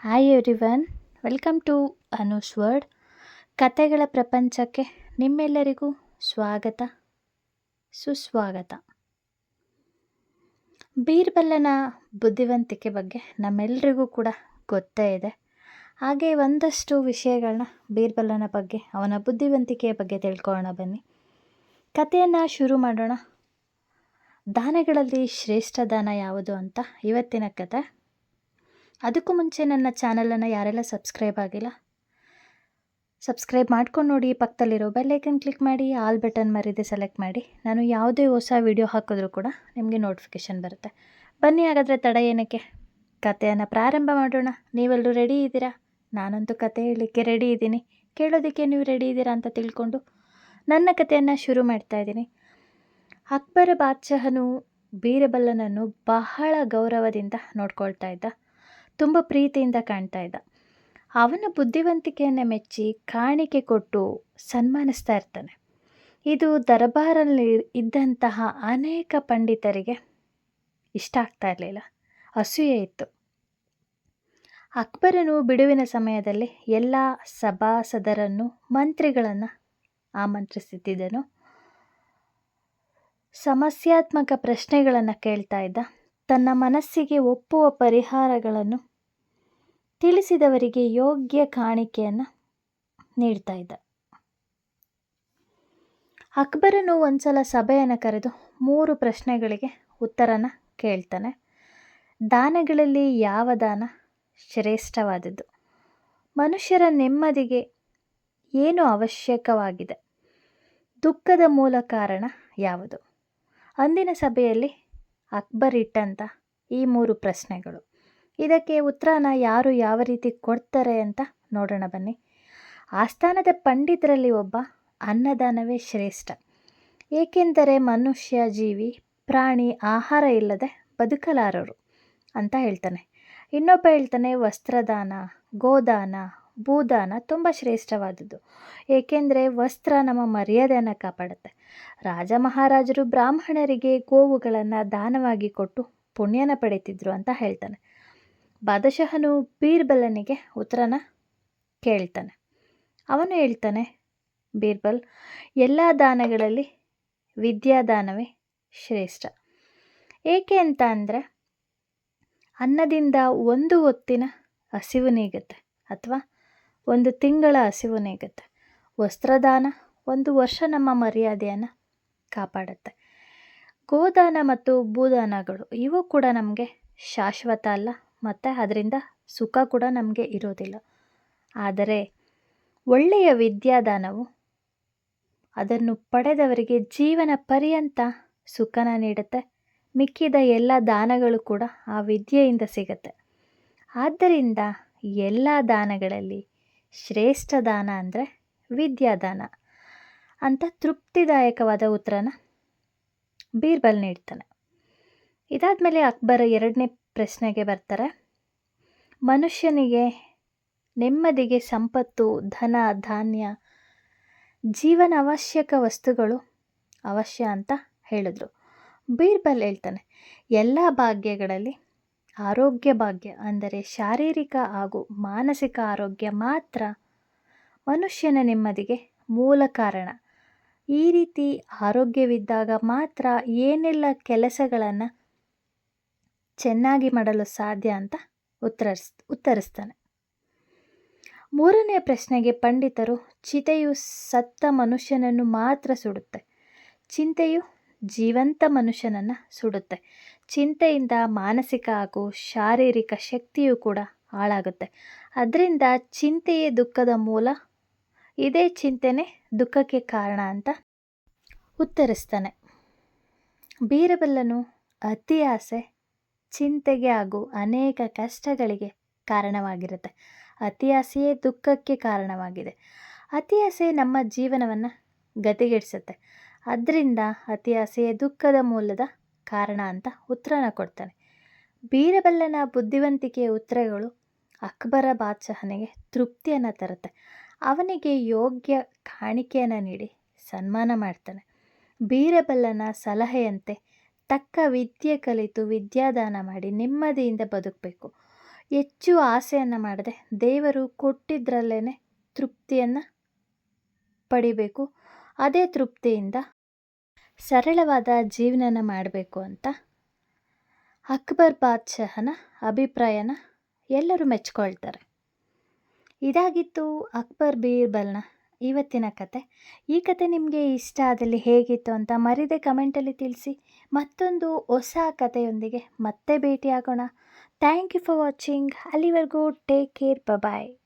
Hi everyone, welcome to Anu's word. ಕತೆಗಳ ಪ್ರಪಂಚಕ್ಕೆ ನಿಮ್ಮೆಲ್ಲರಿಗೂ ಸ್ವಾಗತ, ಸುಸ್ವಾಗತ. ಬೀರ್ಬಲನ ಬುದ್ಧಿವಂತಿಕೆ ಬಗ್ಗೆ ನಮ್ಮೆಲ್ಲರಿಗೂ ಕೂಡ ಗೊತ್ತೇ ಇದೆ. ಹಾಗೆ ಒಂದಷ್ಟು ವಿಷಯಗಳನ್ನ ಬೀರ್ಬಲನ ಬಗ್ಗೆ, ಅವನ ಬುದ್ಧಿವಂತಿಕೆಯ ಬಗ್ಗೆ ತಿಳ್ಕೊಳ್ಳೋಣ ಬನ್ನಿ. ಕಥೆಯನ್ನು ಶುರು ಮಾಡೋಣ. ದಾನಗಳಲ್ಲಿ ಶ್ರೇಷ್ಠ ದಾನ ಯಾವುದು ಅಂತ ಇವತ್ತಿನ ಕತೆ. ಅದಕ್ಕೂ ಮುಂಚೆ ನನ್ನ ಚಾನಲನ್ನು ಯಾರೆಲ್ಲ ಸಬ್ಸ್ಕ್ರೈಬ್ ಆಗಿಲ್ಲ, ಸಬ್ಸ್ಕ್ರೈಬ್ ಮಾಡ್ಕೊಂಡು ನೋಡಿ. ಪಕ್ಕದಲ್ಲಿರೋ ಬೆಲ್ಲೈಕನ್ ಕ್ಲಿಕ್ ಮಾಡಿ, ಆಲ್ ಬಟನ್ ಮರೀದೆ ಸೆಲೆಕ್ಟ್ ಮಾಡಿ. ನಾನು ಯಾವುದೇ ಹೊಸ ವಿಡಿಯೋ ಹಾಕಿದ್ರೂ ಕೂಡ ನಿಮಗೆ ನೋಟಿಫಿಕೇಷನ್ ಬರುತ್ತೆ. ಬನ್ನಿ, ಹಾಗಾದರೆ ತಡ ಏನಕ್ಕೆ, ಕಥೆಯನ್ನು ಪ್ರಾರಂಭ ಮಾಡೋಣ. ನೀವೆಲ್ಲರೂ ರೆಡಿ ಇದ್ದೀರಾ? ನಾನಂತೂ ಕತೆ ಹೇಳಲಿಕ್ಕೆ ರೆಡಿ ಇದ್ದೀನಿ. ಕೇಳೋದಕ್ಕೆ ನೀವು ರೆಡಿ ಇದ್ದೀರಾ ಅಂತ ತಿಳ್ಕೊಂಡು ನನ್ನ ಕಥೆಯನ್ನು ಶುರು ಮಾಡ್ತಾ ಇದ್ದೀನಿ. ಅಕ್ಬರ ಬಾದ್ಶಾಹನು ಬೀರ್ಬಲನನ್ನು ಬಹಳ ಗೌರವದಿಂದ ನೋಡ್ಕೊಳ್ತಾ ಇದ್ದ, ತುಂಬ ಪ್ರೀತಿಯಿಂದ ಕಾಣ್ತಾ ಇದ್ದ. ಅವನ ಬುದ್ಧಿವಂತಿಕೆಯನ್ನು ಮೆಚ್ಚಿ ಕಾಣಿಕೆ ಕೊಟ್ಟು ಸನ್ಮಾನಿಸ್ತಾ ಇರ್ತಾನೆ. ಇದು ದರ್ಬಾರಲ್ಲಿ ಇದ್ದಂತಹ ಅನೇಕ ಪಂಡಿತರಿಗೆ ಇಷ್ಟ ಆಗ್ತಾ ಇರಲಿಲ್ಲ, ಅಸೂಯೆ ಇತ್ತು. ಅಕ್ಬರನು ಬಿಡುವಿನ ಸಮಯದಲ್ಲಿ ಎಲ್ಲ ಸಭಾಸದರನ್ನು, ಮಂತ್ರಿಗಳನ್ನು ಆಮಂತ್ರಿಸುತ್ತಿದ್ದನು. ಸಮಸ್ಯಾತ್ಮಕ ಪ್ರಶ್ನೆಗಳನ್ನು ಕೇಳ್ತಾ ಇದ್ದ. ತನ್ನ ಮನಸ್ಸಿಗೆ ಒಪ್ಪುವ ಪರಿಹಾರಗಳನ್ನು ತಿಳಿಸಿದವರಿಗೆ ಯೋಗ್ಯ ಕಾಣಿಕೆಯನ್ನು ನೀಡ್ತಾ ಇದ್ದ. ಅಕ್ಬರನು ಒಂದ್ಸಲ ಸಭೆಯನ್ನು ಕರೆದು 3 ಪ್ರಶ್ನೆಗಳಿಗೆ ಉತ್ತರನ ಕೇಳ್ತಾನೆ. ದಾನಗಳಲ್ಲಿ ಯಾವ ದಾನ ಶ್ರೇಷ್ಠವಾದದ್ದು? ಮನುಷ್ಯರ ನೆಮ್ಮದಿಗೆ ಏನು ಅವಶ್ಯಕವಾಗಿದೆ? ದುಃಖದ ಮೂಲ ಕಾರಣ ಯಾವುದು? ಅಂದಿನ ಸಭೆಯಲ್ಲಿ ಅಕ್ಬರ್ ಇಟ್ಟಂಥ ಈ 3 ಪ್ರಶ್ನೆಗಳು. ಇದಕ್ಕೆ ಉತ್ತರನ ಯಾರು ಯಾವ ರೀತಿ ಕೊಡ್ತಾರೆ ಅಂತ ನೋಡೋಣ ಬನ್ನಿ. ಆಸ್ಥಾನದ ಪಂಡಿತರಲ್ಲಿ ಒಬ್ಬ, ಅನ್ನದಾನವೇ ಶ್ರೇಷ್ಠ, ಏಕೆಂದರೆ ಮನುಷ್ಯ ಜೀವಿ ಪ್ರಾಣಿ ಆಹಾರ ಇಲ್ಲದೆ ಬದುಕಲಾರರು ಅಂತ ಹೇಳ್ತಾನೆ. ಇನ್ನೊಬ್ಬ ಹೇಳ್ತಾನೆ, ವಸ್ತ್ರದಾನ, ಗೋದಾನ, ಭೂದಾನ ತುಂಬ ಶ್ರೇಷ್ಠವಾದದ್ದು, ಏಕೆಂದರೆ ವಸ್ತ್ರ ನಮ್ಮ ಮರ್ಯಾದೆಯನ್ನು ಕಾಪಾಡುತ್ತೆ. ರಾಜ ಮಹಾರಾಜರು ಬ್ರಾಹ್ಮಣರಿಗೆ ಗೋವುಗಳನ್ನು ದಾನವಾಗಿ ಕೊಟ್ಟು ಪುಣ್ಯನ ಪಡೀತಿದ್ರು ಅಂತ ಹೇಳ್ತಾನೆ. ಬಾದಶಾಹನು ಬೀರ್ಬಲನಿಗೆ ಉತ್ತರನ ಕೇಳ್ತಾನೆ. ಅವನು ಹೇಳ್ತಾನೆ, ಬೀರ್ಬಲ್, ಎಲ್ಲ ದಾನಗಳಲ್ಲಿ ವಿದ್ಯಾದಾನವೇ ಶ್ರೇಷ್ಠ. ಏಕೆ ಅಂತ ಅಂದರೆ, ಅನ್ನದಿಂದ ಒಂದು ಹೊತ್ತಿನ ಹಸಿವು ನೀಗುತ್ತೆ, ಅಥವಾ 1 ತಿಂಗಳ ಹಸಿವು ನೀಗುತ್ತೆ. ವಸ್ತ್ರದಾನ 1 ವರ್ಷ ನಮ್ಮ ಮರ್ಯಾದೆಯನ್ನು ಕಾಪಾಡುತ್ತೆ. ಗೋದಾನ ಮತ್ತು ಭೂದಾನಗಳು ಇವು ಕೂಡ ನಮಗೆ ಶಾಶ್ವತ ಅಲ್ಲ, ಮತ್ತು ಅದರಿಂದ ಸುಖ ಕೂಡ ನಮಗೆ ಇರೋದಿಲ್ಲ. ಆದರೆ ಒಳ್ಳೆಯ ವಿದ್ಯಾದಾನವು ಅದನ್ನು ಪಡೆದವರಿಗೆ ಜೀವನ ಪರ್ಯಂತ ಸುಖನ ನೀಡುತ್ತೆ. ಮಿಕ್ಕಿದ ಎಲ್ಲ ದಾನಗಳು ಕೂಡ ಆ ವಿದ್ಯೆಯಿಂದ ಸಿಗುತ್ತೆ. ಆದ್ದರಿಂದ ಎಲ್ಲ ದಾನಗಳಲ್ಲಿ ಶ್ರೇಷ್ಠ ದಾನ ಅಂದರೆ ವಿದ್ಯಾದಾನ ಅಂತ ತೃಪ್ತಿದಾಯಕವಾದ ಉತ್ತರನ ಬೀರ್ಬಲ್ ನೀಡ್ತಾನೆ. ಇದಾದಮೇಲೆ ಅಕ್ಬರ 2ನೇ ಪ್ರಶ್ನೆಗೆ ಬರ್ತಾರೆ. ಮನುಷ್ಯನಿಗೆ ನೆಮ್ಮದಿಗೆ ಸಂಪತ್ತು, ಧನ, ಧಾನ್ಯ, ಜೀವನ ಅವಶ್ಯಕ ವಸ್ತುಗಳು ಅವಶ್ಯ ಅಂತ ಹೇಳಿದ್ರು. ಬೀರ್ಬಲ್ ಹೇಳ್ತಾನೆ, ಎಲ್ಲ ಭಾಗ್ಯಗಳಲ್ಲಿ ಆರೋಗ್ಯ ಭಾಗ್ಯ ಅಂದರೆ ಶಾರೀರಿಕ ಹಾಗೂ ಮಾನಸಿಕ ಆರೋಗ್ಯ ಮಾತ್ರ ಮನುಷ್ಯನ ನೆಮ್ಮದಿಗೆ ಮೂಲ ಕಾರಣ. ಈ ರೀತಿ ಆರೋಗ್ಯವಿದ್ದಾಗ ಮಾತ್ರ ಏನೆಲ್ಲ ಕೆಲಸಗಳನ್ನು ಚೆನ್ನಾಗಿ ಮಾಡಲು ಸಾಧ್ಯ ಅಂತ ಉತ್ತರಿಸ್ತಾನೆ. 3ನೇ ಪ್ರಶ್ನೆಗೆ ಪಂಡಿತರು, ಚಿತೆಯು ಸತ್ತ ಮನುಷ್ಯನನ್ನು ಮಾತ್ರ ಸುಡುತ್ತೆ, ಚಿಂತೆಯು ಜೀವಂತ ಮನುಷ್ಯನನ್ನು ಸುಡುತ್ತೆ. ಚಿಂತೆಯಿಂದ ಮಾನಸಿಕ ಹಾಗೂ ಶಾರೀರಿಕ ಶಕ್ತಿಯೂ ಕೂಡ ಹಾಳಾಗುತ್ತೆ. ಅದರಿಂದ ಚಿಂತೆಯೇ ದುಃಖದ ಮೂಲ, ಇದೇ ಚಿಂತೆನೇ ದುಃಖಕ್ಕೆ ಕಾರಣ ಅಂತ ಉತ್ತರಿಸ್ತಾನೆ. ಬೀರ್ಬಲನು ಅತಿ ಆಸೆ ಚಿಂತೆಗೆ ಹಾಗೂ ಅನೇಕ ಕಷ್ಟಗಳಿಗೆ ಕಾರಣವಾಗಿರುತ್ತೆ. ಅತಿ ಆಸೆಯೇ ದುಃಖಕ್ಕೆ ಕಾರಣವಾಗಿದೆ. ಅತಿ ಆಸೆ ನಮ್ಮ ಜೀವನವನ್ನು ಗತಿಗೆಡಿಸುತ್ತೆ. ಅದರಿಂದ ಅತಿ ಆಸೆಯೇ ದುಃಖದ ಮೂಲದ ಕಾರಣ ಅಂತ ಉತ್ತರನ ಕೊಡ್ತಾನೆ. ಬೀರ್ಬಲನ ಬುದ್ಧಿವಂತಿಕೆಯ ಉತ್ತರಗಳು ಅಕ್ಬರ ಬಾದ್ಶಾಹನಿಗೆ ತೃಪ್ತಿಯನ್ನು ತರುತ್ತೆ. ಅವನಿಗೆ ಯೋಗ್ಯ ಕಾಣಿಕೆಯನ್ನು ನೀಡಿ ಸನ್ಮಾನ ಮಾಡ್ತಾನೆ. ಬೀರ್ಬಲನ ಸಲಹೆಯಂತೆ ತಕ್ಕ ವಿದ್ಯೆ ಕಲಿತು ವಿದ್ಯಾದಾನ ಮಾಡಿ ನೆಮ್ಮದಿಯಿಂದ ಬದುಕಬೇಕು. ಹೆಚ್ಚು ಆಸೆಯನ್ನು ಮಾಡದೆ ದೇವರು ಕೊಟ್ಟಿದ್ದರಲ್ಲೇ ತೃಪ್ತಿಯನ್ನು ಪಡಿಬೇಕು. ಅದೇ ತೃಪ್ತಿಯಿಂದ ಸರಳವಾದ ಜೀವನನ ಮಾಡಬೇಕು ಅಂತ ಅಕ್ಬರ್ ಬಾದ್ಶಾಹನ ಅಭಿಪ್ರಾಯನ ಎಲ್ಲರೂ ಮೆಚ್ಕೊಳ್ತಾರೆ. ಇದಾಗಿತ್ತು ಅಕ್ಬರ್ ಬೀರ್ಬಲ್ನ ಇವತ್ತಿನ ಕತೆ. ಈ ಕತೆ ನಿಮಗೆ ಇಷ್ಟ ಆದಲ್ಲಿ ಹೇಗಿತ್ತು ಅಂತ ಮರಿದೆ ಕಮೆಂಟಲ್ಲಿ ತಿಳಿಸಿ. ಮತ್ತೊಂದು ಹೊಸ ಕಥೆಯೊಂದಿಗೆ ಮತ್ತೆ ಭೇಟಿಯಾಗೋಣ. Thank you for watching. ಅಲ್ಲಿವರೆಗೂ ಟೇಕ್ ಕೇರ್. ಬಾಯ್.